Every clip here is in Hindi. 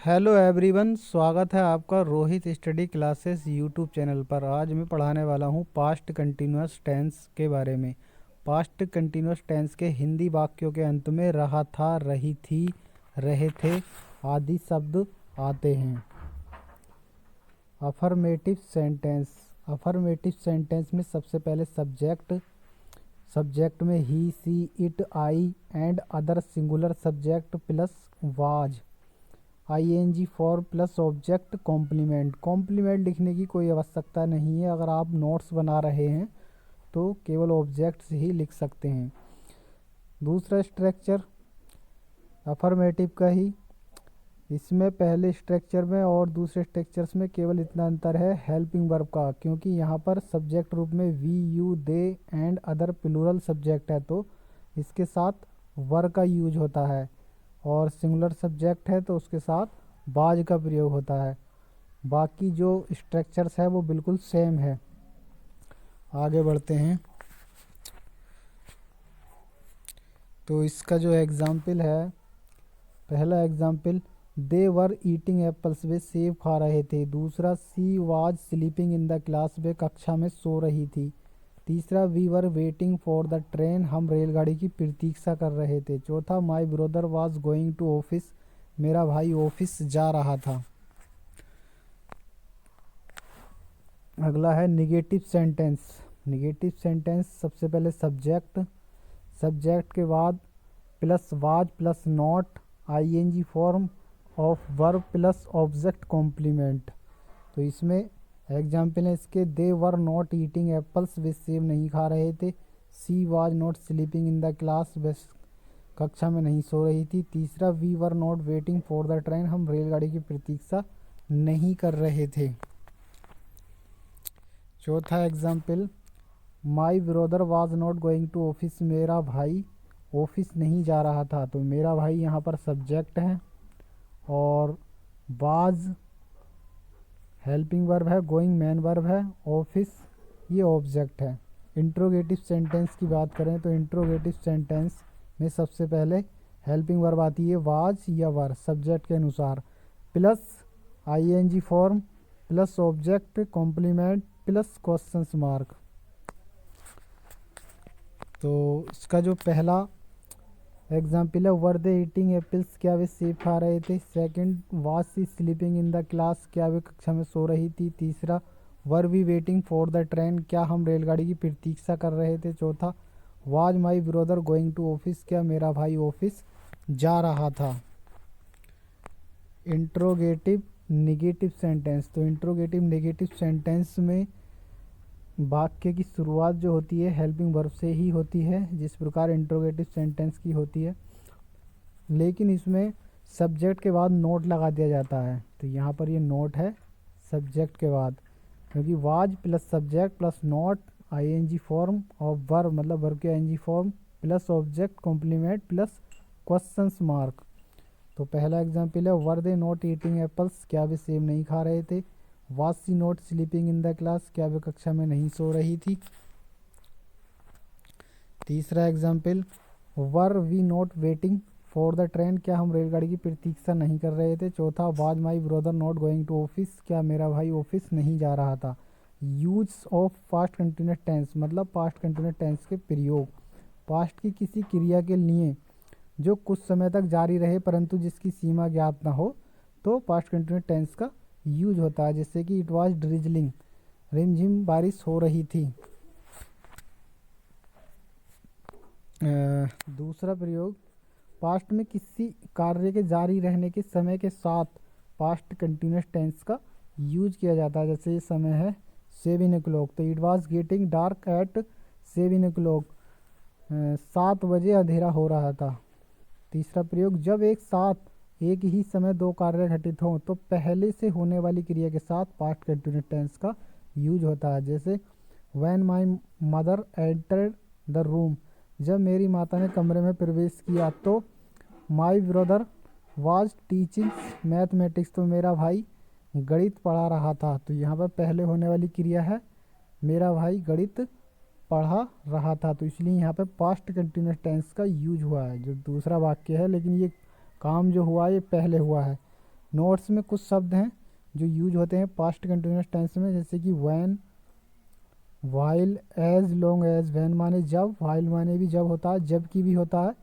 हेलो एवरीवन, स्वागत है आपका Rohit study classes YouTube channel पर। आज मैं पढ़ाने वाला हूँ पास्ट कंटिन्यूअस टेंस के बारे में। पास्ट कंटिन्यूअस टेंस के हिंदी वाक्यों के अंत में रहा था, रही थी, रहे थे आदि शब्द आते हैं। Affirmative sentence. अफर्मेटिव सेंटेंस में सबसे पहले सब्जेक्ट में he, she, it, I and other singular subject plus was, ING form plus object complement. Complement लिखने की कोई आवश्यकता नहीं है। अगर आप नोट्स बना रहे हैं तो केवल ऑब्जेक्ट्स ही लिख सकते हैं। दूसरा स्ट्रक्चर अफर्मेटिव का ही, इसमें पहले स्ट्रक्चर में और दूसरे स्ट्रक्चर्स में केवल इतना अंतर है हेल्पिंग वर्ब का, क्योंकि यहाँ पर सब्जेक्ट रूप में we, you, they and other plural subject है तो इसके साथ वर का यूज होता है, और सिंगुलर सब्जेक्ट है तो उसके साथ बाज का प्रयोग होता है। बाकी जो स्ट्रक्चर्स है वो बिल्कुल सेम है। आगे बढ़ते हैं। तो इसका जो एग्जाम्पल है, पहला example, they were eating apples, वे सेब खा रहे थे। दूसरा, she was sleeping in the class, वे कक्षा में सो रही थी। तीसरा, we were waiting for the train, हम रेलगाड़ी की प्रतीक्षा कर रहे थे। चौथा, my brother was going to office, मेरा भाई ऑफिस जा रहा था। अगला है निगेटिव सेंटेंस। निगेटिव सेंटेंस सबसे पहले सब्जेक्ट के बाद plus was plus not, ING form of verb plus object complement. तो इसमें एग्जाम्पल है इसके, they were not eating apples, वे सेब नहीं खा रहे थे। She was not sleeping in the class, वे कक्षा में नहीं सो रही थी। तीसरा, we were not waiting for the train, हम रेलगाड़ी की प्रतीक्षा नहीं कर रहे थे। चौथा example, my brother was not going to office, मेरा भाई ऑफिस नहीं जा रहा था। तो मेरा भाई यहाँ पर सब्जेक्ट है और वाज हेल्पिंग वर्ब है, गोइंग मैन वर्ब है, ऑफिस ये ऑब्जेक्ट है। इंट्रोगेटिव सेंटेंस की बात करें तो इंट्रोगेटिव सेंटेंस में सबसे पहले हेल्पिंग वर्ब आती है वाज या वर सब्जेक्ट के अनुसार, plus ING form plus object complement plus question mark. तो इसका जो पहला एग्जाम्पल है, वर दे ईटिंग एप्पल्स, क्या वे सेब खा रहे थे। Second, was she sleeping in the class, क्या वे कक्षा में सो रही थी। तीसरा, were we waiting for the train, क्या हम रेलगाड़ी की प्रतीक्षा कर रहे थे। चौथा, was my brother going to office, क्या मेरा भाई ऑफिस जा रहा था। Interrogative negative sentence. तो इंट्रोगेटिव नेगेटिव सेंटेंस में वाक्य की शुरुआत जो होती है हेल्पिंग वर्ब से ही होती है, जिस प्रकार इंट्रोगेटिव सेंटेंस की होती है, लेकिन इसमें सब्जेक्ट के बाद नोट लगा दिया जाता है। तो यहाँ पर ये नोट है सब्जेक्ट के बाद, क्योंकि was plus subject plus not ING form of verb, मतलब वर्ब के ING form plus object complement plus questions mark. तो पहला एग्जाम्पल है, were they not eating apples, क्या वे सेब नहीं खा रहे थे। Was she not sleeping in the class, क्या वे कक्षा में नहीं सो रही थी। तीसरा example, were we not waiting for the train, क्या हम रेलगाड़ी की प्रतीक्षा नहीं कर रहे थे। चौथा, was my brother not going to office, क्या मेरा भाई ऑफिस नहीं जा रहा था। Use of past continuous tense, मतलब पास्ट कंटिन्यूअस टेंस के प्रयोग पास्ट की किसी क्रिया के लिए जो कुछ समय तक जारी रहे परंतु जिसकी सीमा ज्ञात ना हो, तो पास्ट कंटिन्यूअस टेंस का यूज होता है। जैसे कि इट वाज ड्रिजलिंग, रिमझिम बारिश हो रही थी। दूसरा प्रयोग, पास्ट में किसी कार्य के जारी रहने के समय के साथ पास्ट कंटिन्यूअस टेंस का यूज किया जाता है। जैसे ये समय है 7 o'clock, तो it was getting dark at 7 o'clock, 7 बजे अंधेरा हो रहा था। तीसरा प्रयोग, जब एक साथ एक ही समय दो कार्य घटित हों तो पहले से होने वाली क्रिया के साथ पास्ट कंटिन्यूअस टेंस का यूज होता है। जैसे when my mother entered the room, जब मेरी माता ने कमरे में प्रवेश किया। तो माई ब्रदर वाज टीचिंग मैथमेटिक्स, तो मेरा भाई गणित पढ़ा रहा था। तो यहाँ पर पहले होने वाली क्रिया है मेरा भाई गणित पढ़ा रहा था, तो इसलिए यहाँ पे पास्ट कंटिन्यूअस टेंस का यूज हुआ है। जो दूसरा वाक्य है, लेकिन ये काम जो हुआ ये पहले हुआ है। नोट्स में कुछ शब्द हैं जो यूज होते हैं पास्ट कंटिन्यूस टेंस में, जैसे कि when, while, as long as. When माने जब, व्हाइल माने भी जब होता है, जब की भी होता है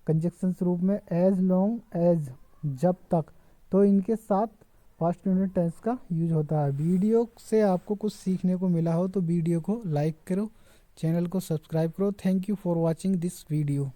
कंजक्शन रूप में, एज लॉन्ग एज जब तक। तो इनके साथ पास्ट कंटिन्यूस टेंस का यूज होता है। वीडियो से आपको कुछ सीखने को मिला हो तो वीडियो को लाइक करो, चैनल को सब्सक्राइब करो। Thank you for watching this video.